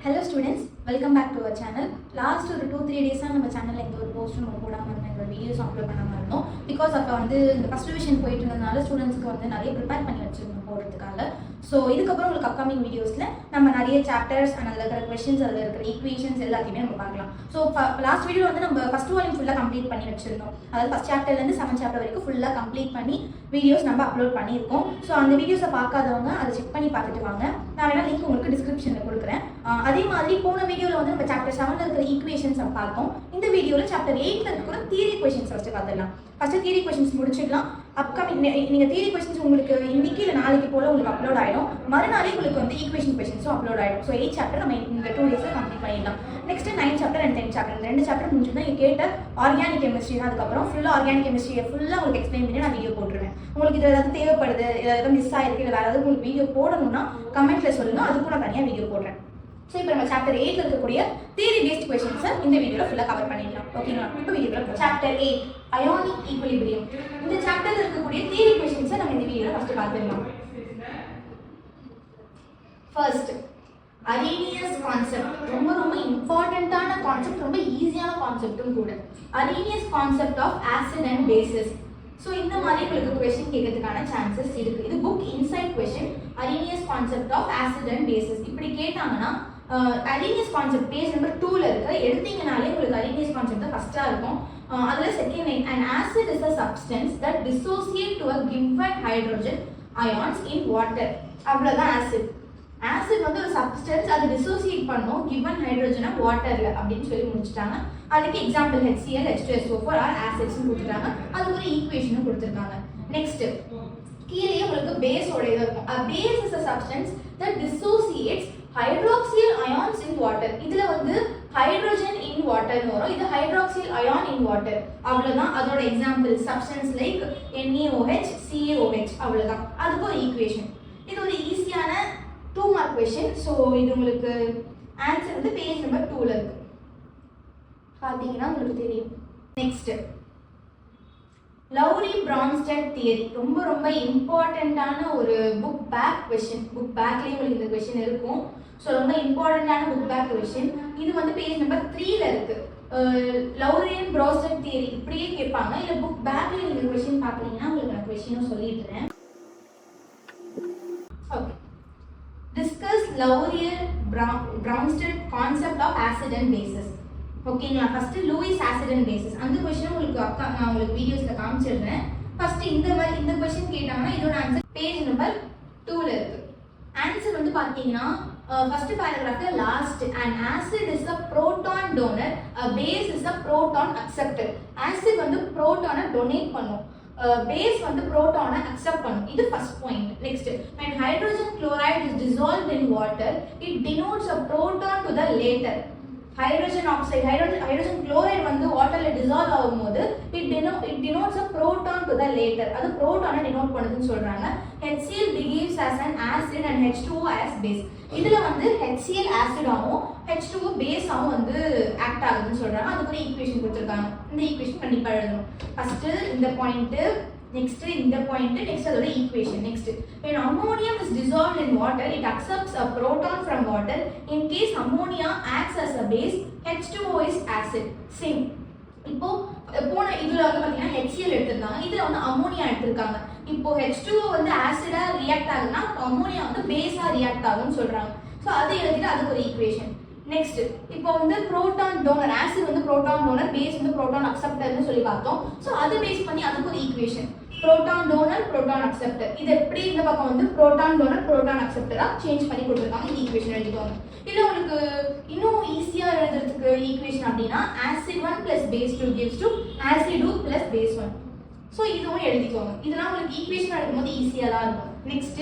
Hello students, welcome back to our channel. Last ஒரு 2-3 days நம்ம சேனல்ல எந்த ஒரு போஸ்டும் நம்ம போடாம இருந்தோம், எங்களோட வீடியோஸ் அப்லோட் பண்ணாம இருந்தோம். பிகாஸ் அப்போ இந்த ஃபர்ஸ்ட் டிவிஷன் போயிட்டு இருந்ததுனால ஸ்டூடெண்ட்ஸ்க்கு நிறைய ப்ரிப்பேர் பண்ணி வச்சிருந்தோம் போடுறதுக்காக. ஸோ இதுக்கப்புறம் உங்களுக்கு அப்கமிங் வீடியோஸில் நம்ம நிறைய சாப்டர்ஸ் அண்ட் அதில் இருக்கிற கொஸ்டின்ஸ், அதில் இருக்கிற ஈக்குவேஷன்ஸ் எல்லாத்தையுமே நம்ம பார்க்கலாம். ஸோ லாஸ்ட் வீடியோ நம்ம ஃபர்ஸ்ட் வால்யூம் ஃபுல்லாக கம்ப்ளீட் பண்ணி வச்சிருந்தோம். அதாவது ஃபர்ஸ்ட் சாப்டர்லேருந்து 7 சாப்டர் வரைக்கும் ஃபுல்லாக கம்ப்ளீட் பண்ணி வீடியோஸ் நம்ம அப்லோட் பண்ணியிருக்கோம். ஸோ அந்த வீடியோஸை பார்க்காதவங்க அதை செக் பண்ணி பார்த்துட்டு வாங்க. நான் வேணா லிங்க் உங்களுக்கு டிஸ்கிரிப்ஷனில் கொடுக்குறேன். அதே மாதிரி போன வீடியோவில் நம்ம சாப்டர் 7 இருக்கிற ஈக்குவேஷன்ஸ் பார்த்தோம். இந்த வீடியோவில் சாப்டர் 8 இருக்கிற தியரி கொஸ்டின்ஸ் ஃபர்ஸ்ட் பார்த்துடலாம். ஃபர்ஸ்ட் தியரி கொஸ்டின்ஸ் முடிச்சிடலாம். அப்கமிங் நீங்கள் தியரி கொஸ்டின்ஸ் உங்களுக்கு இன்னைக்கு இல்லை நாளைக்கு போல உங்களுக்கு அப்லோட் ஆகிடும். மறுநாளே உங்களுக்கு ஈக்குவேஷன் கொஸ்டின்ஸும் அப்லோட் ஆகிடும். ஸோ 8 சாப்டர் நம்ம இந்த 2 டேஸில் கம்ப்ளீட் பண்ணிடலாம். Next 9 chapter and 10 chapter 2 chapter முடிஞ்சுன்னா நீங்கள் கேட்ட ஆர்கானிக் கெமிஸ்ட்ரி தான். அதுக்கப்புறம் ஃபுல்லாக ஆர்கானிக் கெமிஸ்ட்ரியை ஃபுல்லாக உங்களுக்கு எக்ஸ்பிளைன் பண்ணி நான் வீடியோ போட்டுருவேன். உங்களுக்கு இது ஏதாவது தேவைப்படுது, ஏதாவது மிஸ் ஆகிருக்கு, இல்லை வேறு ஏதாவது உங்களுக்கு வீடியோ போடணும்னா கமெண்ட்டில் சொல்லுங்கள், அதுக்கும் நான் தனியாக வீடியோ போடுறேன். ஸோ இப்போ நம்ம சாப்டர் 8 இருக்கக்கூடிய தியரி பேஸ்ட் கொஸ்டின்ஸை இந்த வீடியோவில் ஃபுல்லாக கவர் பண்ணிடலாம். ஓகேங்களா? இப்போ வீடியோவில் சாப்டர் 8 அயானிக் ஈக்குலிபிரியம். இந்த சாப்டர்ல இருக்கக்கூடிய தியரி கொஸ்டின்ஸை நம்ம இந்த வீடியோவில் ஃபர்ஸ்ட் பார்த்துடலாம். First Arrhenius concept. ரொம்ப ரொம்ப இம்பார்ட்டண்ட்டான கான்செப்ட், ரொம்ப ஈஸியான கான்செப்டும் கூட. Arrhenius concept of acid and bases. So இந்த மாதிரி உங்களுக்கு கொஸ்டின் கேட்கறதுக்கான சான்சஸ் இருக்கு. இது book inside question. Arrhenius concept of acid and bases இப்படி கேட்டாங்கன்னா அரேனியஸ் கான்செப்ட் பேஜ் நம்பர் 2ல இருக்கு. எடுத்தீங்கனாலே உங்களுக்கு அரேனியஸ் கான்செப்ட் தான் ஃபர்ஸ்டா இருக்கும். அதுல second line, an acid is a substance that dissociate to a given hydrogen ions in water. அவ்வளவுதான் ஆசிட். ஆசிட் ஒரு சப்ஸ்டன்ஸ், அது டிசோசியேட் பண்ணும் given ஹைட்ரஜனை வாட்டர்ல அப்படின்னு சொல்லி முடிச்சிட்டாங்க. அதுக்கு example HCl, H2SO4 R acids கொடுத்துட்டாங்க. அதுக்கு ஒரு ஈக்குவேஷனும் கொடுத்துருக்காங்க. நெக்ஸ்ட் கீழே உங்களுக்கு பேஸோட இது இருக்கும். A base is a substance that dissociates hydroxyl ions in water. இதுல hydrogen in water வரும். இது hydroxyl ion in water. அவ்வளவுதான். அதோட example substance like NaOH, CaOH அவ்வளவுதான். அதுக்கு ஒரு ஈக்குவேஷன். இது ஒரு ஈஸியான 2 மார்க் கொஸ்டின். ஸோ இது உங்களுக்கு ஆன்சர் பேஜ் நம்பர் 2ல இருக்கு. பார்த்தீங்கன்னா உங்களுக்கு தெரியும். Next Lowry Bronsted theory. ரொம்ப ரொம்ப இம்பார்ட்டண்ட்டான ஒரு புக் பேக் கொஸ்டின். புக் பேக்லேயே உங்களுக்கு இந்த கொஸ்டின் இருக்கும். ஸோ ரொம்ப இம்பார்ட்டண்ட்டான புக் பேக் கொஸ்டின். இது பேஜ் நம்பர் 3ல இருக்கு. லவ்ரியன் பிரான்ஸ்டட் தியரி இப்படியே கேட்பாங்க. இல்லை புக் பேக்ல நீங்க கொஸ்டின் பார்க்குறீங்கன்னா உங்களுக்கு நான் கொஸ்டினும் சொல்லிடுறேன். Okay, discuss Lowrier-Bronsted concept of acid and bases. ஓகேங்களா? First Lewis acid and bases அந்த क्वेश्चन நான் உங்களுக்கு வீடியோஸ்ல காமிச்சிடுறேன். ஃபர்ஸ்ட் இந்த क्वेश्चन கேட்டாங்கன்னா இதோட ஆன்சர் பேஜ் நம்பர் 2ல இருக்கு. ஆன்சர் பாத்தீங்கன்னா ஃபர்ஸ்ட் பேராகிராஃப்ல last, an acid is a proton donor, a base is a proton acceptor. Acid புரோட்டானை டொனேட் பண்ணும், பேஸ் புரோட்டானை அக்செப்ட் பண்ணும். இது first point. Next, when hydrogen chloride is dissolved in water, it denotes a proton to the later. hydrogen oxide, hydrogen chloride வாட்டர்ல dissolve ஆகும்போது it denotes a proton to the later. அது புரோட்டானை denote பண்ணுதுன்னு சொல்றாங்க. HCl behaves as an acid and H2O as base. இதுல HCl acid ஆகும், H2O base ஆகும் act ஆகுதுன்னு சொல்றாங்க. அதுக்கு ஒரு ஈக்குவேஷன் கொடுத்திருக்காங்க. இந்த ஈக்குவேஷன் கண்டிப்பா எழுதணும். ஃபர்ஸ்ட் இந்த பாயிண்ட், next இந்த point, next அதோட equation. Next, when ammonium is dissolved in water, it accepts a proton from water. In case ammonia acts as a base, H2O is acid. Same. இப்போ போன இதுல பாத்தீங்கன்னா HCl எடுத்திருக்காங்க, இதுல ammonia எடுத்திருக்காங்க. இப்போ H2O ஆசிடா ரியாக்ட் ஆகுதுன்னா அம்மோனியா பேஸா ரியாக்ட் ஆகும்னு சொல்றாங்க. சோ அது எழுதிட்டு அதுக்கு ஒரு ஈக்குவேஷன். நெக்ஸ்ட் இப்போ proton donor, acid proton donor, base proton அக்செப்டர்னு சொல்லி பார்த்தோம். ஸோ அதை பேஸ் பண்ணி அதுக்கு ஒரு equation, proton donor proton acceptor. இது எப்படி இந்த பக்கம் புரோட்டான் டோனர் புரோட்டான் அக்செப்டரா சேஞ்ச் பண்ணி கொடுத்துருக்காங்க. இந்த ஈக்குவேஷன் எழுதிக்கோங்க. இல்லை உங்களுக்கு இன்னும் ஈஸியா எழுதுறதுக்கு ஈக்குவேஷன் அப்படின்னா acid 1 plus base 2 gives to acid 2 plus base 1. So இதுவும் எழுதிக்கோங்க. இதெல்லாம் உங்களுக்கு ஈக்குவேஷன் எழுதும்போது ஈஸியா தான் இருக்கும். நெக்ஸ்ட்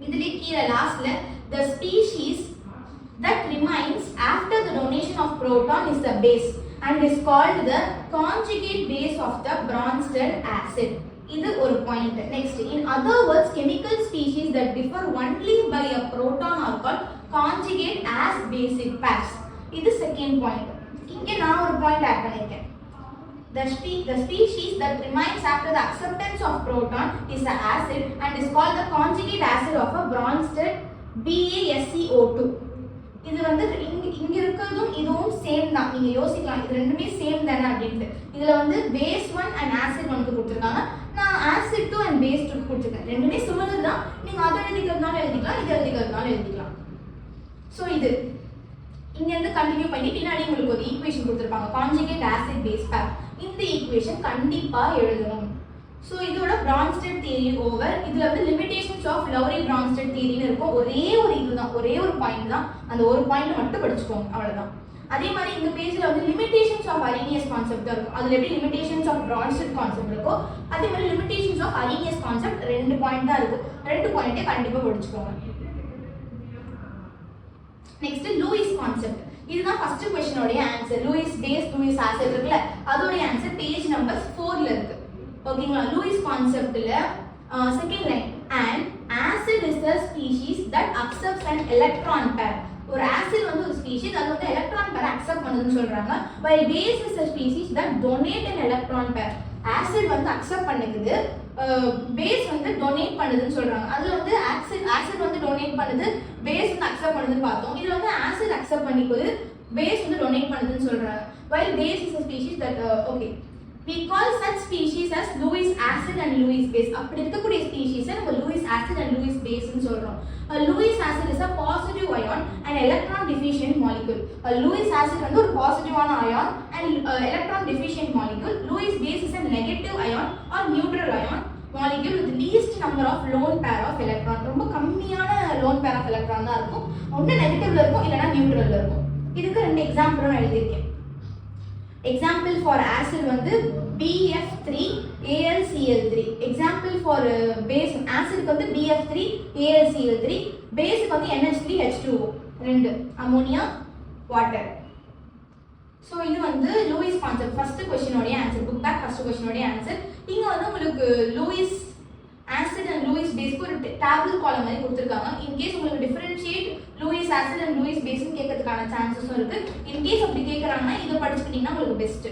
இதுலேயே கீழே லாஸ்ட்ல the species that remains after the donation of proton is the base and is called the conjugate base of the Bronsted acid. இது ஒரு point. Next, in other words, chemical species that differ only by a proton are called conjugate as basic pairs. இது second point. இங்க நான் ஒரு point add பண்ணிருக்கேன். The species that remains after the acceptance of proton is an acid and is called the conjugate acid of a Bronsted BaSCO2. இது வந்து இங்க இருக்கிறதும் இதுவும் சேம் தான். நீங்க யோசிக்கலாம் இது ரெண்டுமே சேம் தானே அப்படின்ட்டு. இதுல வந்து பேஸ் 1 அண்ட் ஆசிட் 1 கொடுத்துருக்காங்க. நான் ஆசிட் 2 அண்ட் பேஸ் 2 கொடுத்துருக்கேன். ரெண்டுமே சிமிலர் தான். நீங்க அதை எழுதிக்கிறதுனால எழுதிக்கலாம், இது எழுதிக்கிறதுனால எழுதிக்கலாம். ஸோ இது இங்க இருந்து கண்டினியூ பண்ணி பின்னாடி உங்களுக்கு ஒரு ஈக்குவேஷன் கொடுத்துருப்பாங்க, கான்ஜுகேட் ஆசிட் பேஸ் பேர். இந்த ஈக்குவேஷன் கண்டிப்பா எழுதணும். ஸோ இதோட பிரான்ஸ்டட் தியரி ஓவர். இதுல வந்து லிமிடேஷன்ஸ் ஆஃப் லவ்ரி பிரான்ஸ்டட் தியரின்னு இருக்கும். ஒரே ஒரு இதுதான், ஒரே ஒரு பாயிண்ட் தான். அந்த ஒரு பாயிண்ட் மட்டும் படிச்சுக்கோங்க, அவ்வளவுதான். அதே மாதிரி இந்த பேஜ்ல வந்து லிமிடேஷன்ஸ் ஆஃப் அரீனியஸ் கான்செப்ட் தான் இருக்கும். அதுல எப்படி லிமிடேஷன்ஸ் ஆஃப் பிரான்ஸ்டட் கான்செப்ட் இருக்கோ அதே மாதிரி limitations of Arrhenius concept 2 point தான் இருக்கு. 2 பாயிண்டே கண்டிப்பா படிச்சுக்கோங்க. Next Lewis concept. இதுதான் ஃபர்ஸ்ட் क्वेश्चनோட answer. Lewis base, Lewis acid இருக்குல, அதோட ஆன்சர் பேஜ் நம்பர் 4ல இருக்கு. ஓகேங்களா? லூயிஸ் கான்செப்ட்ல second line, and acid is a species that accepts an electron pair. ஒரு ஆசிட் வந்து ஒரு ஸ்பீஷீஸ், அது வந்து எலக்ட்ரான் பேர் அக்செப்ட் பண்ணுதுன்னு சொல்றாங்க. while base is a species that donate an electron pair. Acid வந்து அக்செப்ட் பண்ணுது, பேஸ் வந்து டொனேட் பண்ணுதுன்னு சொல்றாங்க. அதுல வந்து ஆசிட் வந்து டொனேட் பண்ணுது, பேஸ் வந்து அக்செப்ட் பண்ணுதுன்னு பார்த்தோம். இதுல வந்து ஆசிட் அக்செப்ட் பண்ணிக்குது, பேஸ் வந்து டொனேட் பண்ணுதுன்னு சொல்றாங்க. while base is a species that okay, we call such species as Lewis acid and Lewis base. அப்படி இருக்கக்கூடிய ஸ்பீஷீஸ் நம்ம Lewis acid and Lewis base ன்னு சொல்றோம். Lewis acid is a positive ion and electron deficient molecule. Lewis acid வந்து ஒரு பாசிட்டிவான ion and electron deficient molecule. Lewis base is a negative ion or neutral ion molecule with least number of lone pair of electron. ரொம்ப கம்மியான lone pair of electron தான் இருக்கும். ஒண்ணு நெகட்டிவ்ல இருக்கும் இல்லனா நியூட்ரல்ல இருக்கும். இதுக்கு ரெண்டு எக்ஸாம்பிள் நான் எழுதிருக்கேன். Example for acid வந்து BF3AlCl3. Example for base acid வந்து BF3AlCl3. base வந்து NH3H2O. ரெண்டு அமோனியா வாட்டர். ஸோ இது வந்து லூயிஸ் கான்செப்ட் ஃபர்ஸ்ட் क्वेश्चनோட ஆன்சர். புக் பேக் ஃபர்ஸ்ட் क्वेश्चनோட ஆன்சர். இங்க வந்து உங்களுக்கு லூயிஸ் ஆசிட் அண்ட் லூயிஸ் பேஸ்க்கு ஒரு டேபிள் காலம் மாதிரி கொடுத்துருக்காங்க. இன்கேஸ் உங்களுக்கு differentiate Lewis acid and Lewis பேஸ்ன்னு கேட்கறதுக்கான சான்சஸும் இருக்கு. இன்கேஸ் அப்படி கேட்கறாங்கன்னா இதை படிச்சுக்கிட்டீங்கன்னா உங்களுக்கு பெஸ்ட்.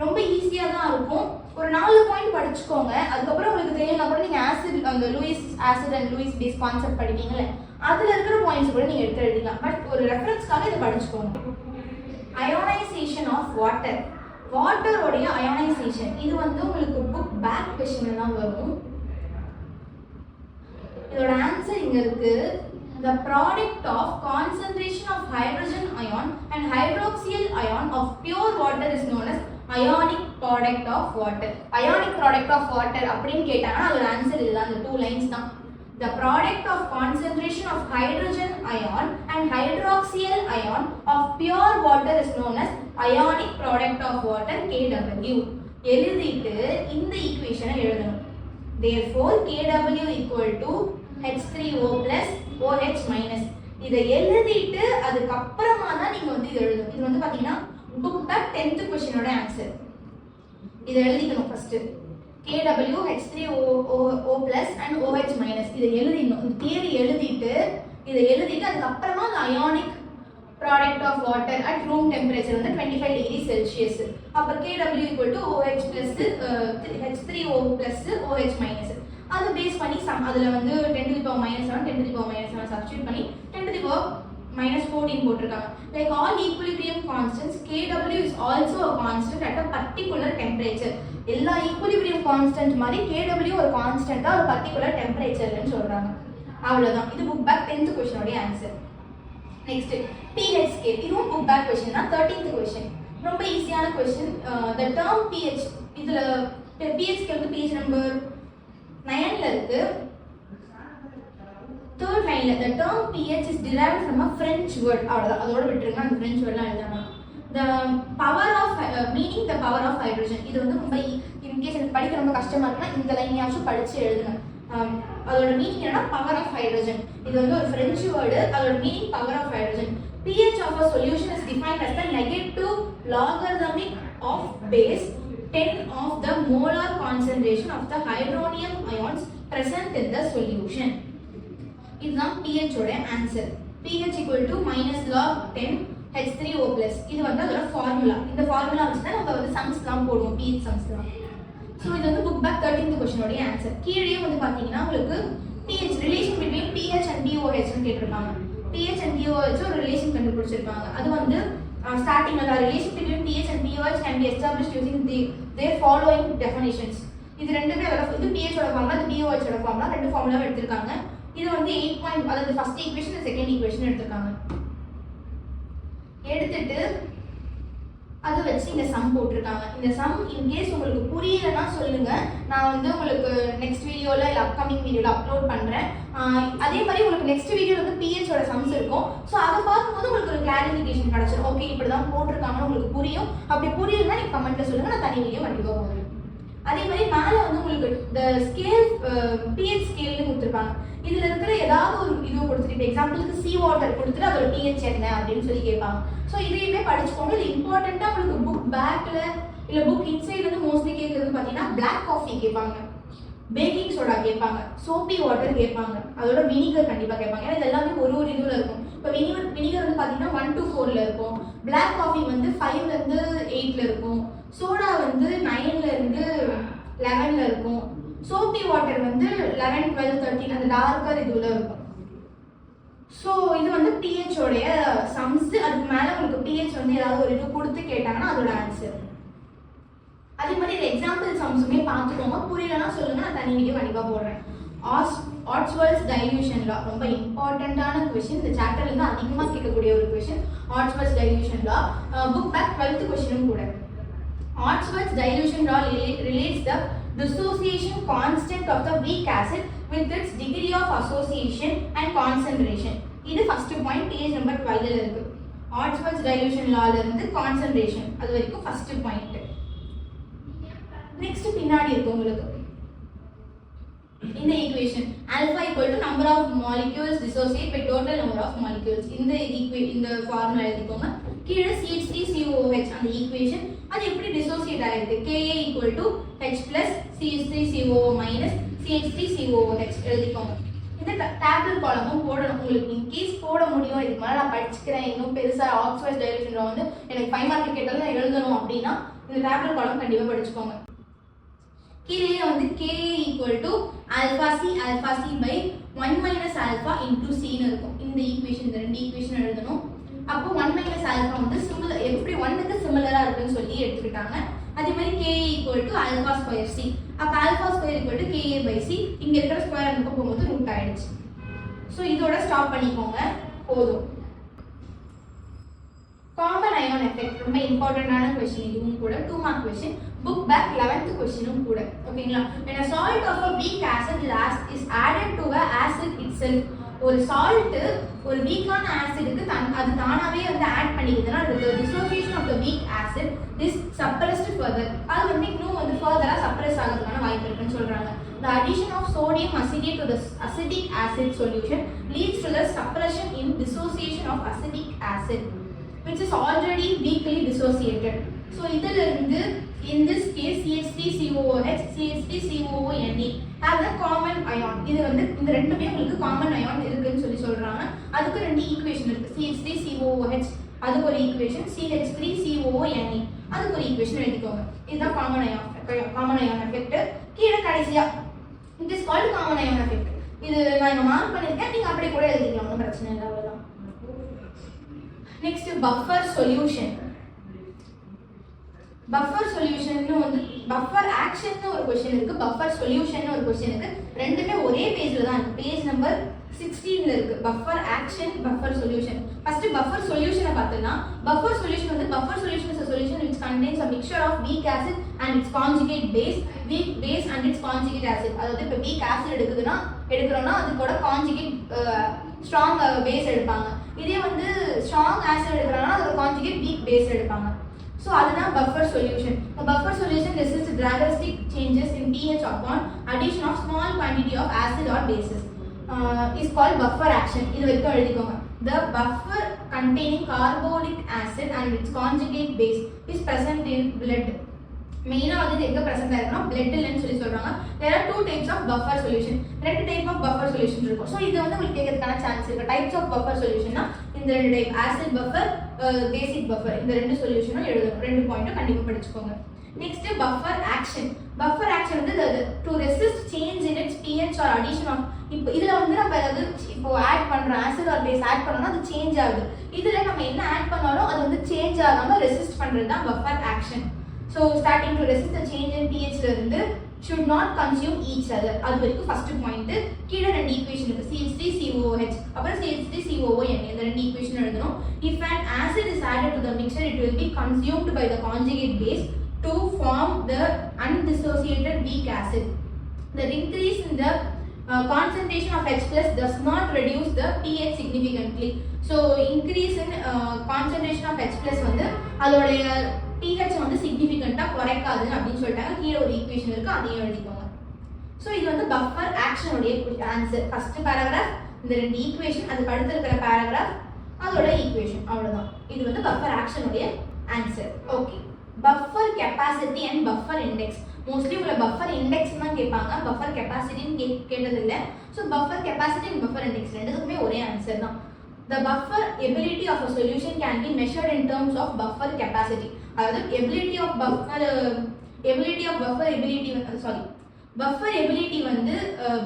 ரொம்ப ஈஸியாக தான் இருக்கும். ஒரு 4 பாயிண்ட் படிச்சுக்கோங்க. அதுக்கப்புறம் உங்களுக்கு தெரியலனா கூட நீங்கள் ஆசிட் அந்த Lewis acid and Lewis base concept படிப்பீங்களே, அதில் இருக்கிற பாயிண்ட்ஸ் கூட நீங்கள் எடுத்து எழுதிக்கலாம். பட் ஒரு ரெஃபரன்ஸ்க்காக இதை படிச்சுக்கோங்க. அயோனைசேஷன் ஆஃப் வாட்டர். வாட்டரோடைய அயோனைசேஷன் இது வந்து உங்களுக்கு புக் பேக் கொஸ்டின் தான் வரும். இதோட ஆன்சர் இங்க இருக்கு. The product of concentration of hydrogen ion and hydroxyl ion of pure water is known as ionic product of water. Ionic product of water அப்படினு கேட்டாங்கன்னா அதோட ஆன்சர் இதுதான், அந்த 2 லைன்ஸ் தான். The product of concentration of hydrogen ion and hydroxyl ion of pure water is known as ionic product of water KW. எழுதிட்டு இந்த ஈக்குவேஷனை எழுதணும். Therefore KW equal to H3O plus OH minus. இதை எழுதிட்டு அதுக்கு அப்புறமா தான் நீங்க வந்து இது எழுதணும். இது வந்து பாத்தீங்கன்னா புக் பேக் 10th क्वेश्चनோட ஆன்சர். இதை எழுதிக்கணும் first. KW H3O plus and OH minus. இதை எழுதிடணும். இந்த தியரி எழுதிட்டு அதுக்கு அப்புறமா அந்த ionic product of water at room temperature வந்து 25 degree Celsius. அப்ப KW equal to OH plus H3O plus OH minus. அது பேஸ் பண்ணி அதுல வந்து 10 to the power minus 7 10 to the power minus 7 substitute பண்ணி 10 to the power minus 14 போட்டிருக்காங்க. Like all equilibrium constants, KW is also a constant at a particular temperature. எல்லா equilibrium constant மாதிரி KW ஒரு கான்ஸ்டன்ட்டா ஒரு particular temperatureன்னு சொல்றாங்க. அவ்வளவுதான். இது புக் பேக் 10th क्वेश्चनோட ஆன்சர். Next pH scale. இதுவும் புக் பேக் क्वेश्चन தான். 13th question. ரொம்ப ஈஸியான क्वेश्चन. The term pH இதுல pH scale வந்து பேஜ் நம்பர் 9ல இருக்கு. third lineல the term pH is derived from a French word. அவ்வளவுதான். அதோட விட்டுருங்க, அந்த French wordலாம் எழுதாம. The power of meaning the power of hydrogen. இது வந்து ரொம்ப இன்கேஸ் எனக்கு படிக்க ரொம்ப கஷ்டமா இருக்குன்னா இந்த லைனையாச்சும் படிச்சு எழுதுங்க. அதோட மீனிங் என்னன்னா பவர் ஆஃப் ஹைட்ரஜன். இது வந்து ஒரு French வேர்டு. அதோட meaning power of hydrogen. pH of a solution is defined as the negative logarithmic of base 10 of the molar concentration of the hydronium ions present in the solution. இதுதான் pH ஓட answer. pH equal to minus log 10 H3O plus. இது வந்து அதோட formula. இந்த formula வச்சு தான் நம்ம வந்து சம்ஸ்லாம் போடுவோம், pH சம்ஸ்லாம். ஸோ இது வந்து புக் பேக் 13th क्वेश्चनோட ஆன்சர். கீழே வந்து பார்த்தீங்கன்னா உங்களுக்கு pH relation between pH and pOH னு கேட்டிருப்பாங்க. pH and pOH ஒரு ரிலேஷன் கண்டுபிடிச்சிருப்பாங்க. அது வந்து ஸ்டார்டிங்ல the relation between pH and pOH can be established using their following definitions. இது ரெண்டுமே இது pH ஓட ஃபார்முலா, இது pOH ஓட ஃபார்முலா, ரெண்டு ஃபார்முலாவை எடுத்திருக்காங்க. இது வந்து 8 பாயிண்ட், அதாவது ஃபர்ஸ்ட் ஈக்குவேஷன் செகண்ட் ஈக்குவேஷன் எடுத்திருக்காங்க. எடுத்துட்டு அதை வச்சு இந்த சம் போட்டிருக்காங்க. இந்த சம் இன்கேஸ் உங்களுக்கு புரியலன்னா சொல்லுங்க, நான் வந்து உங்களுக்கு நெக்ஸ்ட் வீடியோல இல்லை அப்கமிங் வீடியோல அப்லோட் பண்றேன். அதே மாதிரி உங்களுக்கு நெக்ஸ்ட் வீடியோல வந்து pH ஓட சம்ஸ் இருக்கும். ஸோ அதை பார்க்கும்போது உங்களுக்கு ஒரு கிளாரிஃபிகேஷன் கிடைச்சிடும். ஓகே இப்படிதான் போட்டிருக்காங்கன்னு உங்களுக்கு புரியும். அப்படி புரியலன்னா நீங்க கமெண்ட்ல சொல்லுங்க, நான் தனி வீடியோ கண்டிப்பாக போடுறேன். அதே மாதிரி மேலே வந்து உங்களுக்கு இந்த ஸ்கேல் pH ஸ்கேல்னு கொடுத்துருப்பாங்க. இதுல இருக்கிற ஏதாவது ஒரு இது கொடுத்துட்டு, இப்போ எக்ஸாம்பிளுக்கு சீ வாட்டர் கொடுத்துட்டு அதோட pH என்ன அப்படின்னு சொல்லி கேட்பாங்க. ஸோ இதையுமே படிச்சுக்கோங்க. இது இம்பார்ட்டண்ட்டாக உங்களுக்கு புக் பேக்கில் இல்லை புக் இன்சைட் வந்து மோஸ்ட்லி கேட்குறது பார்த்தீங்கன்னா பிளாக் காஃபி கேட்பாங்க, பேக்கிங் சோடா கேட்பாங்க, சோப்பி வாட்டர் கேட்பாங்க, அதோட வினிகர் கண்டிப்பாக கேட்பாங்க. ஏன்னா இது எல்லாமே ஒரு இதில் இருக்கும். இப்போ வினிகர் வந்து பார்த்தீங்கன்னா 1 to 4ல் இருக்கும், பிளாக் காஃபி வந்து 5லேருந்து 8ல் இருக்கும், சோடா வந்து 9லேருந்து 11ல் இருக்கும், சோப்பி வாட்டர் வந்து 11, 12, 13 அந்த டார்க்கர் இதுல இருக்கும். ஸோ இது வந்து pH உடைய சம்ஸ். அதுக்கு மேலே உங்களுக்கு pH வந்து ஏதாவது ஒரு இது கொடுத்து கேட்டாங்கன்னா அதோட ஆன்சர். அதே மாதிரி இந்த எக்ஸாம்பிள் சம்ஸுமே பார்த்துக்கோங்க. புரியலன்னா சொல்லுங்க, நான் தனி வீடியோ கண்டிப்பாக போடுறேன். ஆட்ஸ்வர்த்ஸ் டைல்யூஷன் லா ரொம்ப இம்பார்ட்டண்ட்டான கொஸ்டின். இந்த சாப்டர்ல இருந்து அதிகமாக கேட்கக்கூடிய ஒரு question Ostwald's dilution law. Book back 12th கொஸ்டினும் கூட. Ostwald's dilution law relates the dissociation constant of the weak acid with its degree of association and concentration. இது ஃபர்ஸ்ட் பாயிண்ட், பேஜ் நம்பர் 12ல இருக்கு. ஆட்ஸ்வர்த்ஸ் டைல்யூஷன் லால இருந்து கான்சென்ட்ரேஷன் அது வரைக்கும் first point. Next பின்னாடி இருக்கு உங்களுக்கு இந்த equation alpha equal to number of molecules dissociate by total number of molecules. இந்த ஃபார்முலா எழுதிக்கோங்க. கீழே CH3COOH அந்த ஈக்குவேஷன் அது எப்படி டிசோசியேட் ஆயிருக்கு. Ka equal to H plus CH3COO minus CH3COOH எழுதிக்கோங்க. இந்த டேபிள் காலமும் போடணும். உங்களுக்கு இன்கேஸ் போட முடியும், இதுக்கு மேலே நான் படிச்சுக்கிறேன், இன்னும் பெருசாக ஆக்ஸ்ஃபோர்ட் டைல்யூஷன் வந்து எனக்கு 5 மார்க் கேட்டாலும் நான் எழுதணும் அப்படின்னா இந்த டேபிள் காலம் கண்டிப்பாக படிச்சுக்கோங்க. கீழே வந்து Ka equal to alpha C by 1 minus alpha into C ன்னு இருக்கும். இந்த ஈக்குவேஷன், இந்த ரெண்டு ஈக்குவேஷன் எழுதணும். அப்போ 1 minus alpha வந்து சிமிலர், எப்படி 1க்கு சிமிலரா இருக்குன்னு சொல்லி எடுத்துக்கிட்டாங்க. அதே மாதிரி Ka equal to alpha square C. அப்போ alpha square equal to Ka by C. இங்க இருக்கிற ஸ்கொயர் அந்த பக்கம் போகும்போது ரூட் ஆயிடுச்சு. ஸோ இதோட ஸ்டாப் பண்ணிக்கோங்க, போதும். காமன் அயான் எஃபெக்ட் ரொம்ப இம்பார்ட்டன்டான கொஸ்டின், இதுவும் கூட 2 mark question. Book back 11th கொஸ்டினும் கூட. ஓகேங்களா? when a salt of a weak acid is added to a acid itself. ஒரு சால்ட் ஒரு வீக்கான ஆசிடுக்கு அது தானாவே வந்து add பண்ணிக்குதுன்னா the dissociation of the weak acid is suppressed further. அது வந்து இன்னும் வந்து ஃபர்தரா சப்ரஸ் ஆகிறதுக்கான வாய்ப்பு இருக்குன்னு சொல்றாங்க. The addition of sodium acetate to the acidic acid solution leads to the suppression in dissociation of acidic acid, which is already weakly dissociated. So இதிலிருந்து in this case CH3COOH CH3COONe have a common ion. இது வந்து இந்த ரெண்டுமே உங்களுக்கு common ion இருக்குன்னு சொல்லி சொல்றாங்க. அதுக்கு ரெண்டு ஈக்குவேஷன் இருக்கு. CH3COOH அதுக்கு ஒரு ஈக்குவேஷன், CH3COONe அதுக்கு ஒரு ஈக்குவேஷன் எழுதிக்கோங்க. இதுதான் காமன் அயான் எஃபெக்ட். கீழே கடைசியா it is called common ion effect. இது நான் இங்க மார்க் பண்ணிருக்கேன், நீங்க அப்படியே கூட எழுதிக்கலாம், ஒன்றும் பிரச்சனை இல்லை, அவ்வளவுதான். Next buffer solution. Buffer solution வந்து பஃபர் ஆக்ஷன் ஒரு क्वेश्चन இருக்கு, பஃபர் சொல்யூஷன் ஒரு क्वेश्चन இருக்கு. ரெண்டுமே ஒரே பேஜ்ல தான் இருக்கு. பேஜ் நம்பர் 16ல இருக்கு. Buffer action, buffer solution. First buffer சொல்யூஷனை பார்த்தலாம். பஃபர் சொல்யூஷன் வந்து buffer solution is a solution which contains a mixture of weak acid and its conjugate base, weak base and its conjugate acid. அதாவது இப்ப weak acid எடுக்கிறோம்னா அதுக்கோட conjugate strong base எடுப்பாங்க. இதே வந்து strong acid எடுக்கிறோம்னா அதோட conjugate weak base எடுப்பாங்க. So அதுதான் buffer solution. A buffer solution resists drastic changes in pH upon addition of small quantity of acid or bases. Is called buffer action. இது வரைக்கும் எழுதிக்கோங்க. The buffer containing carbonic acid and its conjugate base is present in blood. மெயினா வந்து எங்க present ஆயிருக்குன்னா பிளட்லன்னு சொல்லி சொல்றாங்க. there are two types of buffer solution. ரெண்டு டைப் ஆஃப் buffer solution இருக்கும். சோ இது வந்து உங்களுக்கு கேட்கிறதுக்கான சான்ஸ் இருக்கு. டைப்ஸ் ஆஃப் buffer solutionனா இந்த ரெண்டு type, acid buffer, basic buffer, இந்த ரெண்டு சொல்யூஷனும் எழுதணும். ரெண்டு பாயிண்ட்டும் கண்டிப்பா படிச்சுக்கோங்க. Next buffer action. Buffer action வந்து to resist change in its pH or addition of. இப்போ இதுல வந்து நம்ம ஏதாவது இப்போ ஆட் பண்றோம், ஆசிட் ஆர் பேஸ் ஆட் பண்ணோம்னா அது சேஞ்ச் ஆகுது. இதுல நம்ம என்ன ஆட் பண்ணாலும் அது வந்து சேஞ்ச் ஆகாம ரெசிஸ்ட் பண்றது தான் buffer action. So starting to resist the change in pH ல இருந்து should not consume each other. அது வரைக்கும் ஃபர்ஸ்ட் பாயிண்ட். கீழே ரெண்டு ஈக்குவேஷன் இருக்கு, CH3COOH அப்புறம் CH3COON. இந்த ரெண்டு ஈக்குவேஷன் எழுதணும். If an acid is added to the mixture, it will be consumed by the conjugate base to form the undissociated weak acid. The increase in the concentration of H plus does not reduce the pH significantly. So increase in concentration of H plus வந்து அதோடைய pH வந்து சிக்னிஃபிகண்டா குறைக்காது அப்படின்னு சொல்லிட்டாங்க. கீழே ஒரு equation இருக்கு, அதையும் எழுதிக்கோங்க. ஸோ இது வந்து பஃபர் ஆக்ஷனுடைய ஆன்சர். ஃபர்ஸ்ட் பேராகிராஃப் இந்த ரெண்டு ஈக்குவேஷன், அதுக்கு அடுத்து இருக்கிற பேராகிராஃப் அதோட ஈக்குவேஷன், அவ்வளவுதான். இது வந்து பஃபர் ஆக்ஷனுடைய answer. Okay, buffer capacity and buffer index. Mostly உங்களை பஃபர் இண்டெக்ஸ் தான் கேட்பாங்க, பஃபர் கெப்பாசிட்டின்னு கேட்டது இல்லை. So buffer capacity and buffer index ரெண்டுக்குமே ஒரே ஆன்சர் தான். The buffer ability of a solution can be measured in terms of buffer capacity. அதாவது buffer ability வந்து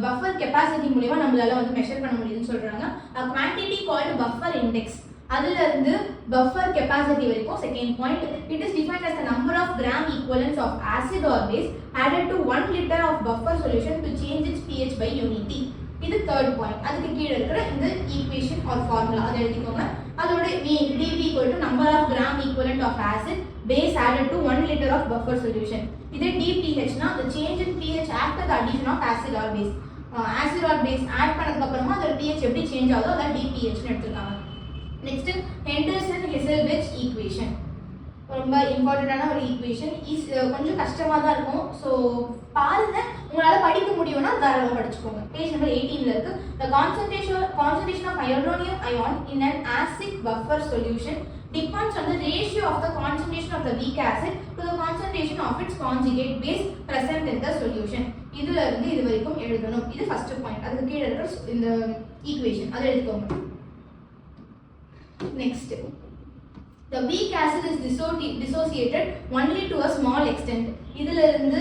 buffer capacity மூலமா நம்மளால வந்து மெஷர் பண்ண முடியும்னு சொல்றாங்க. a quantity called buffer index. அதுல இருந்து buffer capacity வரைக்கும் second point. it is defined as the number of gram equivalents of acid or base added to 1 liter of buffer solution to change its pH by unity. இது third point. அதுக்கு கீழே இருக்கிற இந்த equation R formula அதை எழுதிக்கோங்க. அதோட dV equal to number of gram equivalent of acid base added to 1 liter of buffer solution. இதே dpH னா the change in pH after the addition of acid or base. acid or base add பண்ணதுக்கு அப்புறமா அதோட pH எப்படி change ஆகுதோ அதான் dpH னு எடுத்துருக்காங்க. Next Henderson Hasselbalch equation. ரொம்ப இம்பார்ட்டண்டான ஒரு ஈக்குவேஷன். கொஞ்சம் கஷ்டமா தான் இருக்கும். ஸோ பாருங்க, உங்களால படிக்க முடியும்னா தாராளமாக படிச்சுக்கோங்க. பேஜ் நம்பர் 18ல இருக்கு. The concentration of hydronium ion in an acid buffer solution depends on the ratio of the concentration of the weak acid to the concentration of its conjugate base present in the solution. இதுல இருந்து இது வரைக்கும் எழுதணும். இது first point. அதுக்கு கீழே இருக்கிற இந்த ஈக்குவேஷன் அதை எழுதிக்கோங்க. Next, the weak acid is dissociated only to a small extent. இதுல இருந்து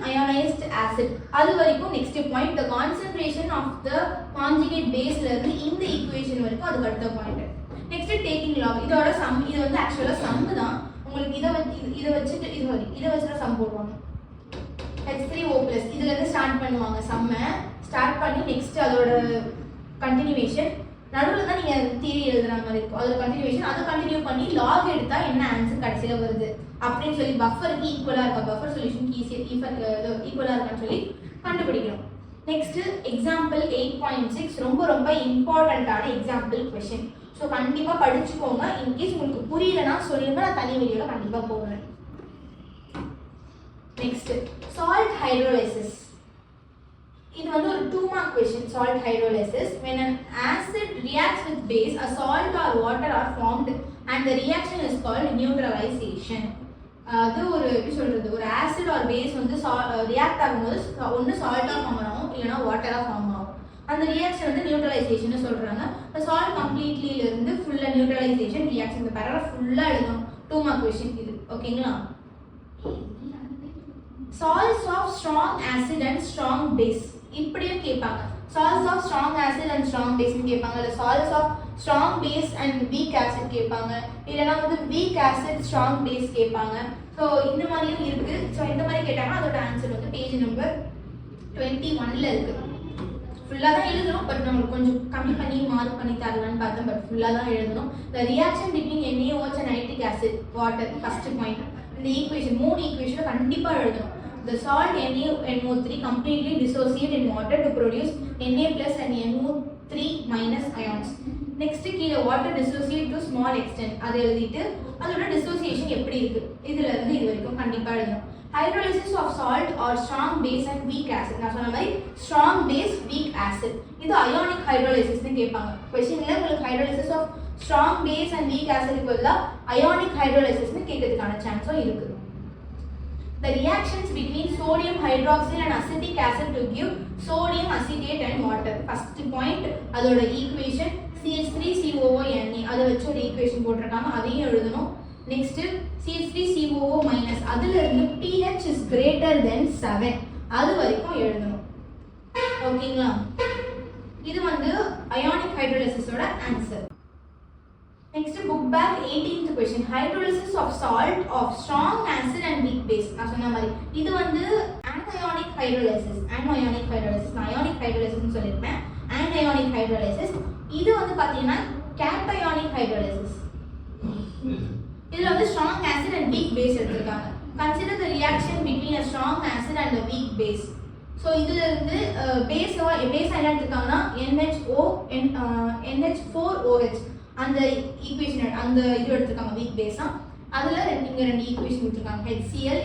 unionized acid அது வரைக்கும் next point. the concentration of the conjugate base ல இருந்து இந்த ஈக்குவேஷன் வரைக்கும் அதுக்கு அடுத்த பாயிண்ட். Next taking lock. இதோட சம். இது வந்து ஆக்சுவலா சம் தான். உங்களுக்கு இதை வச்சுட்டு இதை வச்சுட்டு சம் போடுவாங்க. H3O+ இதுல இருந்து ஸ்டார்ட் பண்ணுவாங்க. சம்ம ஸ்டார்ட் பண்ணி நெக்ஸ்ட் அதோட கண்டினியூவேஷன். நடுவில் தான் நீங்கள் தியரி எழுதுற மாதிரி இருக்கும். அதில் கண்டினியூவேஷன், அதை கண்டினியூ பண்ணி லாக் எடுத்தால் என்ன ஆன்சர் கடைசியில் வருது அப்படின்னு சொல்லி பஃபருக்கு ஈக்குவலாக இருக்கா, பஃபர் சொல்யூஷனுக்கு ஈக்குவலாக இருக்கான்னு சொல்லி கண்டுபிடிக்கணும். நெக்ஸ்ட் எக்ஸாம்பிள் 8.6 ரொம்ப ரொம்ப இம்பார்ட்டண்ட்டான எக்ஸாம்பிள் கொஷின். ஸோ கண்டிப்பாக படிச்சுக்கோங்க. இன்கேஸ் உங்களுக்கு புரியலன்னா சொல்லுங்க, நான் தனி வீடியோவில் கண்டிப்பாக போடுறேன். Next salt hydrolysis. இது வந்து ஒரு 2 mark question. Salt hydrolysis. When an acid reacts with base, a salt or water are formed and the reaction is called neutralization. அது ஒரு எப்படி சொல்றது, ஒரு ஆசிட் ஆர் பேஸ் வந்து ரியாக்ட் ஆகும்போது ஒன்று சால்ட்டாக ஃபார்ம் ஆகும், இல்லைனா வாட்டராக ஃபார்ம் ஆகும். அந்த ரியாக்ஷன் வந்து நியூட்ரலைசேஷன் சொல்றாங்க. சால்ட் கம்ப்ளீட்லில இருந்து ஃபுல்லா நியூட்ரலைசேஷன் ரியாக்ஷன். இந்த பேராகிராஃப் ஃபுல்லா எழுதணும். 2 mark question இது. ஓகேங்களா? Salts of strong acid and strong base இப்படியும் கேட்பாங்க. salts of strong acid and strong base கேட்பாங்க, இல்ல salts of strong base and weak acid கேட்பாங்க, இல்லனா வந்து weak acid strong base கேட்பாங்க. சோ இந்த மாதிரியும் இருக்கு. சோ இந்த மாதிரி கேட்டாங்கன்னா அதோட ஆன்சர் வந்து பேஜ் நம்பர் 21ல இருக்கு. ஃபுல்லா தான் எழுதணும், பட் நம்ம கொஞ்சம் கம்மி பண்ணி மார்க் பண்ணி தரலாம்னு பார்த்தேன். பட் ஃபுல்லா தான் எழுதணும். the reaction between NaOH and nitric acid water first point. இந்த ஈக்குவேஷன் 3 ஈக்குவேஷன் கண்டிப்பா எழுதணும். The salt NaNO3 completely dissociate in water to produce Na plus and NO3 minus ions. Next கீழே water dissociate to small extent. அதை எழுதிட்டு அதோட dissociation எப்படி இருக்கு இதுல இருந்து இது வரைக்கும் கண்டிப்பா எழுதணும். Hydrolysis of salt or strong base and weak acid. நான் சொன்ன மாதிரி strong base weak acid. இது ionic hydrolysis னு கேட்பாங்க. क्वेश्चनல உங்களுக்கு hydrolysis of strong base and weak acid க்குள்ள ionic hydrolysis னு கேட்கிறதுக்கான சான்ஸும் இருக்கு. The reactions between sodium hydroxide and acetic acid to give sodium acetate and water. First point அதோட equation CH3COONA அதை வச்சு ஒரு equation போட்டிருக்காங்க, அதையும் எழுதணும். Next CH3COOH H2O மைனஸ் அதுல இருந்து pH is greater than 7 அது வரைக்கும் எழுதணும். ஓகேங்களா? இது வந்து அயானிக் ஹைட்ரோலிசிஸோட answer. Next book back 18th question. Hydrolysis of salt of strong acid and weak base. நான் சொன்ன மாதிரி இது வந்து anionic hydrolysis. நான் ionic hydrolysis னு சொல்லிருப்பேன். Anionic hydrolysis. இது வந்து பாத்தீங்கன்னா cationic hydrolysis. இதுல வந்து strong acid and weak base எடுத்திருக்காங்க. Consider the reaction between a strong acid and a weak base. So இதுல இருந்து base என்ன எடுத்திருக்காங்கன்னா NH4OH அந்த ஈக்குவேஷன் அந்த இது எடுத்துக்காங்க வீக் பேஸா அதுல ரெண்டு ஈக்குவேஷன் கொடுத்திருக்காங்க HCl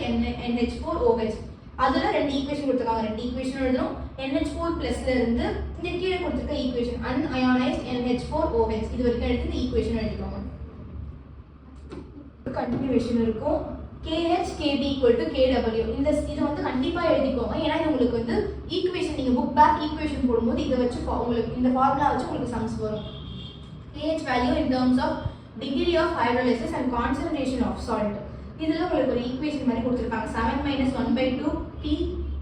NH4OH அதுல ரெண்டு ஈக்குவேஷன் கொடுத்திருக்காங்க ரெண்டு ஈக்குவேஷன் எழுதணும் NH4+ ல இருந்து இந்த கீழ கொடுத்திருக்க ஈக்குவேஷன் அன்அயோனைஸ்ட் NH4OH இது வரைக்கும் எடுத்து இந்த ஈக்குவேஷன் எழுதிக்கோங்க. கண்டினியூவேஷன் இருக்கும் KH KB KW இந்த இது வந்து கண்டிப்பா எழுதிக்கோங்க ஏன்னா இது உங்களுக்கு வந்து ஈக்குவேஷன் நீங்க புக் பேக் ஈக்குவேஷன் போடும்போது இத வச்சு உங்களுக்கு இந்த ஃபார்முலா வச்சு உங்களுக்கு சம்ஸ் வரும். pH value in terms of degree of hydrolysis and concentration of salt. இதுல உங்களுக்கு ஒரு ஈக்குவேஷன் மாதிரி கொடுத்திருக்காங்க 7 - 1/2 P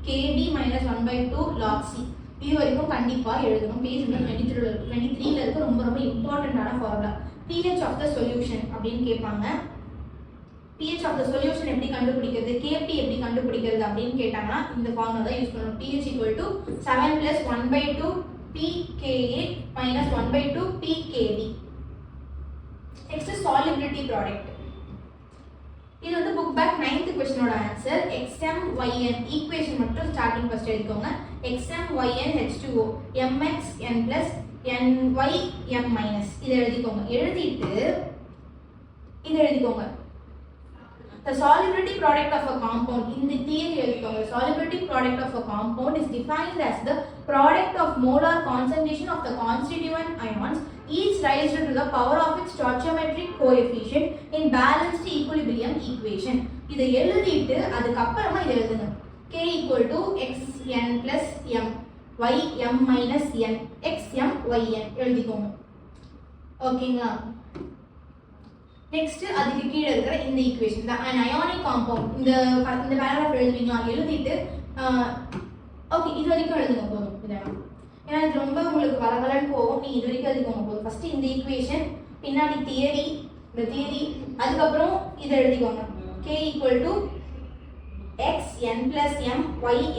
Kd - 1/2 log C. இது வரைக்கும் கண்டிப்பா எழுதணும். பேஜ் நம்பர் 23ல இருக்கு ரொம்ப ரொம்ப இம்பார்ட்டன்ட்டான formula. pH of the solution அப்படினு கேட்பாங்க. pH of the solution எப்படி கண்டுபிடிக்கிறது Kp எப்படி கண்டுபிடிக்கிறது அப்படினு கேட்டாங்கன்னா இந்த ஃபார்முலா தான் யூஸ் பண்ணனும். pH = 7 + 1/2 pKa minus 1/2 pKb. Next is solubility product. இது வந்து book back 9th question ஓட answer. XmYn equation மட்டும் starting first எழுதிக்கோங்க. XmYn H2O MxN plus NyM minus இதை எழுதிக்கோங்க. எழுதிட்டு இதை எழுதிக்கோங்க. The solubility product of a compound in the theory எழுதிக்கோங்க. Solubility product of a compound is defined as the product of molar concentration of the constituent ions each raised to the power of its stoichiometric coefficient in balanced equilibrium equation. இதை எழுதிட்டு அதுக்கு அப்புறமா இதை எழுதுங்க. K = xn plus m ym minus n xm yn எழுதிக்கோங்க. ஓகேங்களா? Next அதுக்கு கீழ இருக்கிற இந்த ஈக்குவேஷன் தான் an ionic compound. இந்த பேராகிராஃப் எழுதுவீங்களா? எழுதிட்டு ஓகே இது வரைக்கும் எழுதுங்க போதும். இதெல்லாம் ஏன்னா இது ரொம்ப உங்களுக்கு வளவலன்னு போகும். நீ இது வரைக்கும் எழுதிக்கோங்க போதும். ஃபர்ஸ்ட் இந்த ஈக்குவேஷன் பின்னாடி தியரி இந்த தியரி அதுக்கப்புறம் இதை எழுதிக்கோங்க. K = xn plus m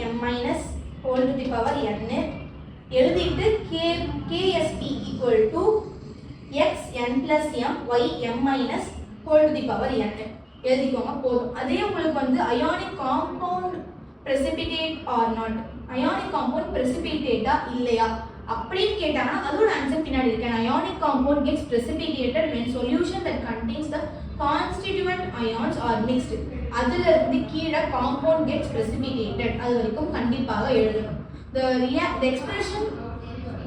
ym minus whole to the power n எழுதிட்டு Ksp = xn plus m ym minus whole to the power n எழுதிக்கோங்க போதும். அதே உங்களுக்கு வந்து ionic compound precipitate or not ionic compound precipitate-ஆ இல்லையா அப்படின்னு கேட்டாங்கன்னா அதோட ஆன்சர் பின்னாடி இருக்கு. An ionic compound gets precipitated when solution that contains the constituent ions are mixed. அதுல இருந்து கீழ compound gets precipitated அது வரைக்கும் கண்டிப்பாக எழுதணும். The expression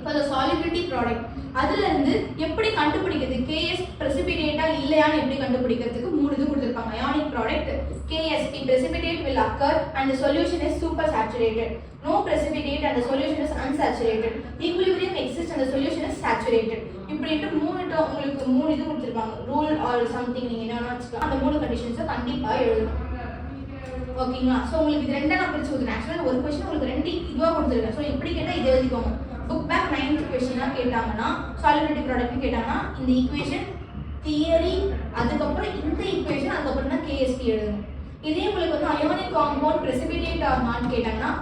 for the solubility product அதுல இருந்து எப்படி கண்டுபிடிக்கிறது Ks precipitate-ஆ இல்லையான்னு எப்படி கண்டுபிடிக்கிறதுக்கு மூணு இது கொடுத்திருப்பாங்க. ionic product Ksp precipitate will occur and the solution is supersaturated. No precipitate and the solution is unsaturated. Equilibrium exists and the solution is saturated. இப்படிட்டு உங்களுக்கு மூணு இது கொடுத்திருப்பாங்க. rule or something நீங்க என்ன வச்சுக்கலாம். அந்த மூணு கண்டிஷன்ஸ் கண்டிப்பா எழுதணும். ஓகேங்களா? சோ உங்களுக்கு இது ரெண்டா நான் பிரிச்சு கொடுத்தேன். एक्चुअली ஒரு क्वेश्चन உங்களுக்கு ரெண்டு இதுவா கொடுத்திருக்கேன். சோ இப்படி கேட்டா இத எழுதிக்கோங்க. புக் பேக் 9th क्वेश्चन கேட்டாங்கன்னா solubility product கேட்டாங்கன்னா இந்த ஈக்குவேஷன் தியரி அதுக்கப்புறம் இந்த ஈக்குவேஷன் அதுக்கப்புறம் தான் Ksp எழுதணும். இதே உங்களுக்கு வந்து ionic compound precipitate or not கேட்டாங்கன்னா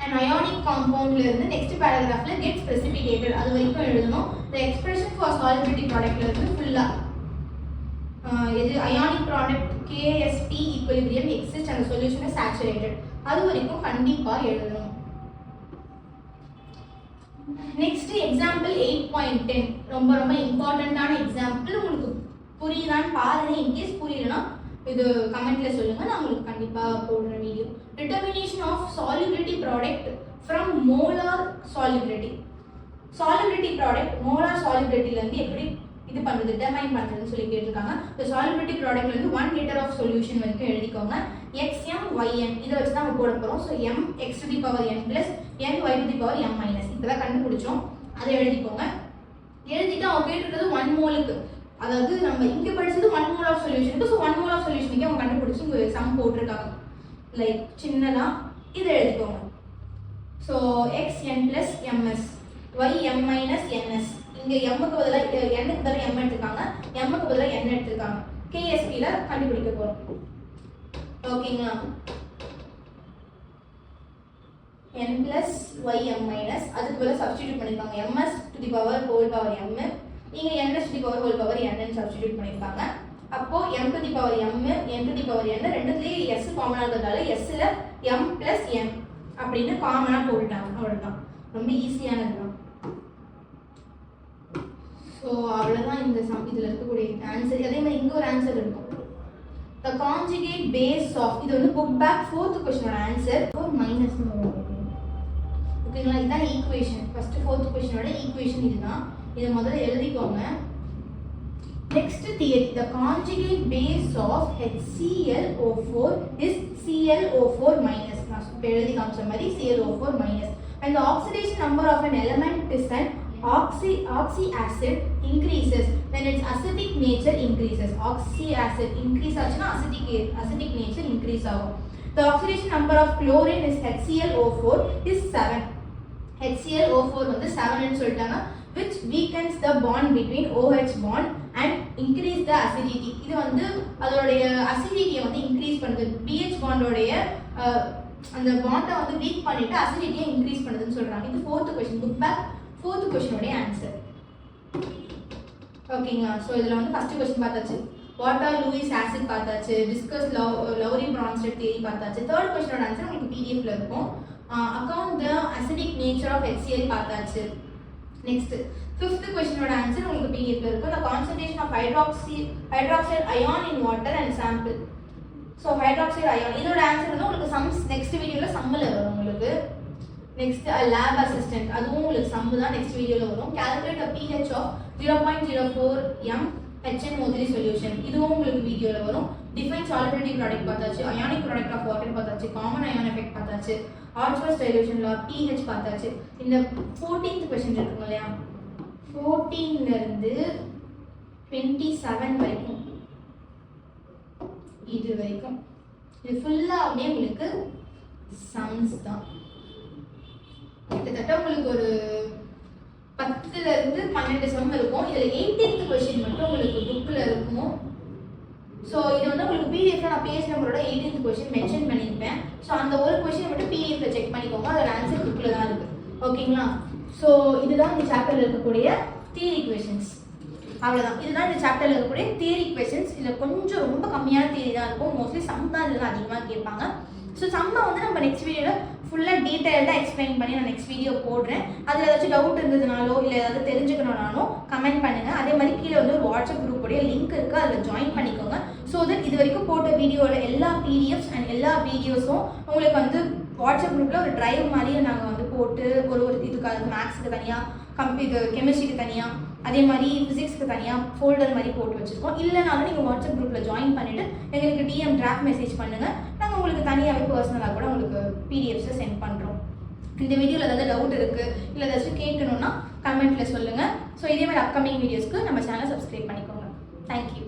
an ionic compound ல இருந்து நெக்ஸ்ட் paragraphல gets precipitated அது வரைக்கும் எழுதணும். the expression for solubility product ல இருந்து ஃபுல்லா இது ionic product Ksp equilibrium exists and the solution is saturated அது வரைக்கும் கண்டிப்பா எழுதணும். நெக்ஸ்ட் எக்ஸாம்பிள் 8.10 ரொம்ப ரொம்ப இம்பார்ட்டன்ட்டான எக்ஸாம்பிள். உங்களுக்கு புரியுதான்னு பாருங்க. இன்கேஸ் புரியலனா இது கமெண்ட்ல சொல்லுங்க. நான் உங்களுக்கு கண்டிப்பா போடுற video. Determination of solubility product from molar solubility. solubility product molar solubility ல இருந்து எப்படி இது பண்றது டிட்டர்மைன் பண்றதுன்னு சொல்லி கேட்டிருக்காங்க. the solubility product ல இருந்து 1 liter of solution வரைக்கும் எழுதிக்கோங்க. xmyn இத வச்சு தான் நம்ம போட போறோம். so m x to the power n plus n y to the power m minus இதெல்லாம் கண்டுபிடிச்சோம். அதை எழுதிக்கோங்க. எழுதிட்டு அவங்க கேட்டிருக்கிறது 1 மோலுக்கு அதாவது நம்ம இங்க படிச்சது 1 mole of solution சொல்யூஷனுக்கு. ஸோ 1 மோல் ஆஃப் சொல்யூஷனுக்கு அவங்க கண்டுபிடிச்சி உங்க சம் போட்டிருக்காங்க. லைக் சின்னதா இதை எழுதிக்கோங்க. So xn plus ms ym minus ns. இங்கே எம்முக்கு பதிலாக எண்ணுக்கு பதிலாக எம் எடுத்துருக்காங்க, எம்முக்கு பதிலாக என் எடுத்துருக்காங்க. கேஎஸ்பியில் கண்டுபிடிக்க போகிறோம். ஓகேங்களா? n plus ym minus அதுக்கு பதிலாக சப்ஸ்டிடியூட் பண்ணியிருக்காங்க. ms to the power whole power m. இங்கே ns to the power whole power n substitute பண்ணியிருக்காங்க. அப்போ m to the power m, n to the power n ரெண்டுத்துலேயும் s காமனாக இருக்கிறதால sல m plus n அப்படின்னு காமனாக போட்டுட்டாங்க. அவ்வளோதான், ரொம்ப ஈஸியானது தான். ஸோ அவ்வளோதான் இந்த இதில் இருக்கக்கூடிய ஆன்சர். அதே மாதிரி இங்கே ஒரு ஆன்சர் இருக்கும். த கான்ஜுகேட் பேஸ் ஆஃப், இது வந்து புக் பேக் 4th கொஸ்டினோட ஆன்சர். மைனஸ் ஓகேங்களா? இதுதான் ஈக்குவேஷன். ஃபர்ஸ்ட் 4th கொஸ்டினோட ஈக்குவேஷன் இதுதான். இதை முதல்ல எழுதிக்கோங்க. Next theory, the conjugate base of HClO4 is ClO4 minus. நான் இப்போ எழுதி காமிச்ச மாதிரி ClO4 minus. And the oxidation number of an element is an oxy acid increases when its acidic nature increases. Oxy acid increase ஆச்சுன்னா acidic nature increase ஆகும். The oxidation number of chlorine is HClO4 is 7. HClO4 வந்து 7 ன்னு சொல்லிட்டாங்க. Which weakens the bond between OH bond and increase the acidity. இது வந்து அதோடைய அசிடிட்டியை வந்து increase பண்ணுது. BH பாண்டோடைய அந்த பாண்டை வந்து வீக் பண்ணிட்டு அசிடிட்டியை இன்க்ரீஸ் பண்ணுதுன்னு சொல்றாங்க. இது 4th question, book back 4th கொஸ்டினோட ஆன்சர். ஓகேங்களா? ஸோ இதில் வந்து ஃபர்ஸ்ட் கொஸ்டின் பார்த்தாச்சு, வாட் ஆர் லூயிஸ் ஆசிட் பார்த்தாச்சு, டிஸ்கஸ் லவ்ரி பிரான்ஸ்டட் தியரி பார்த்தாச்சு. 3rd கொஸ்டினோட ஆன்சர் உங்களுக்கு பிடிஎஃப்ல இருக்கும். Account the acidic nature of HCl பார்த்தாச்சு. நெக்ஸ்ட் 5th கொஸ்டினோட ஆன்சர் உங்களுக்கு பிடிஎஃப்ல இருக்கும். The concentration of hydroxide ion in water and sample. So hydroxide ion இதோட ஆன்சர் வந்து உங்களுக்கு சம்ஸ் நெக்ஸ்ட் வீடியோவில் சம்மில் வரும் உங்களுக்கு. நெக்ஸ்ட் லேப் அசிஸ்டன்ட், அதுவும் உங்களுக்கு சம்மு தான் நெக்ஸ்ட் வீடியோவில் வரும். Calculate pH of 0.04 m HNO3 solution, இதுவும் உங்களுக்கு வீடியோவில் வரும். டிஃபைன் சாலிபிலிட்டி ப்ராடக்ட் பார்த்தாச்சு, அயானிக் ப்ராடக்ட் ஆஃப் வாட்டர் பார்த்தாச்சு, காமன் அயான் எஃபெக்ட் பார்த்தாச்சு, ஆர்ச்வர்த் டைலூஷன்ல pH பார்த்தாச்சு. இந்த 14th கொஸ்டின் இருக்குங்க இல்லையா, 14ல இருந்து 27 வரைக்கும் இது வரைக்கும் இது ஃபுல்லாக அப்படியே உங்களுக்கு சம்ஸ் தான். கிட்டத்தட்ட உங்களுக்கு ஒரு 10ல இருந்து 12 சம் இருக்கும். இதில் 18th கொஸ்டின் மட்டும் உங்களுக்கு புக்கில் இருக்கும். ஸோ இது வந்து உங்களுக்கு பிடிஎஃப்ல நான் பேஜ் நம்பரோட 18th கொஸ்டின் மென்ஷன் பண்ணியிருப்பேன். ஸோ அந்த ஒரு கொஸ்டின் மட்டும் பிடிஎஃப்ல செக் பண்ணிக்கோங்க, அதோட ஆன்சர் புக்கில் தான் இருக்குது. ஓகேங்களா? ஸோ இதுதான் இந்த சாப்டரில் இருக்கக்கூடிய தியரி கொஸ்டின்ஸ். அவ்வளோதான், இதுதான் இந்த சாப்டரில் இருக்கக்கூடிய தியரி கொஸ்டின்ஸ். இதில் கொஞ்சம் ரொம்ப கம்மியான தியரி தான் இருக்கும். மோஸ்ட்லி சம் தான் இதில் அதிகமாக கேட்பாங்க. ஸோ சம்மை வந்து நம்ம நெக்ஸ்ட் வீடியோவில் ஃபுல்லாக டீட்டெயில்டாக எக்ஸ்பிளைன் பண்ணி நான் நெக்ஸ்ட் வீடியோ போடுறேன். அதில் ஏதாச்சும் டவுட் இருந்ததுனாலோ இல்லை ஏதாவது தெரிஞ்சுக்கணும்னாலும் கமெண்ட் பண்ணுங்கள். அதே மாதிரி கீழே வந்து ஒரு வாட்ஸ்அப் குரூப்போடைய லிங்க் இருக்குது, அதில் ஜாயின் பண்ணிக்கோங்க. ஸோ தட் இது வரைக்கும் போட்ட வீடியோவில் எல்லா பிடிஎஃப்ஸ் அண்ட் எல்லா வீடியோஸும் உங்களுக்கு வந்து வாட்ஸ்அப் குரூப்பில் ஒரு ட்ரைவ் மாதிரியே நாங்கள் வந்து போட்டு ஒரு இதுக்காக மேக்ஸுக்கு தனியாக, கெமிஸ்ட்ரிக்கு தனியாக, அதே மாதிரி ஃபிசிக்ஸ்க்கு தனியாக ஃபோல்டர் மாதிரி போட்டு வச்சுருக்கோம். இல்லைனாலும் நீங்கள் வாட்ஸ்அப் குரூப்பில் ஜாயின் பண்ணிவிட்டு எங்களுக்கு டிஎம் டிராஃப்ட் மெசேஜ் பண்ணுங்கள். நாங்கள் உங்களுக்கு தனியாகவே பர்சனலாக கூட உங்களுக்கு பிடிஎஃப்ஸை சென்ட் பண்ணுறோம். இந்த வீடியோவில் ஏதாவது டவுட் இருக்குது இல்லை ஏதாச்சும் கேட்கணுன்னா கமெண்ட்டில் சொல்லுங்கள். ஸோ இதே மாதிரி அப்கமிங் வீடியோஸ்க்கு நம்ம சேனலை சப்ஸ்கிரைப் பண்ணிக்கோங்க. தேங்க்யூ.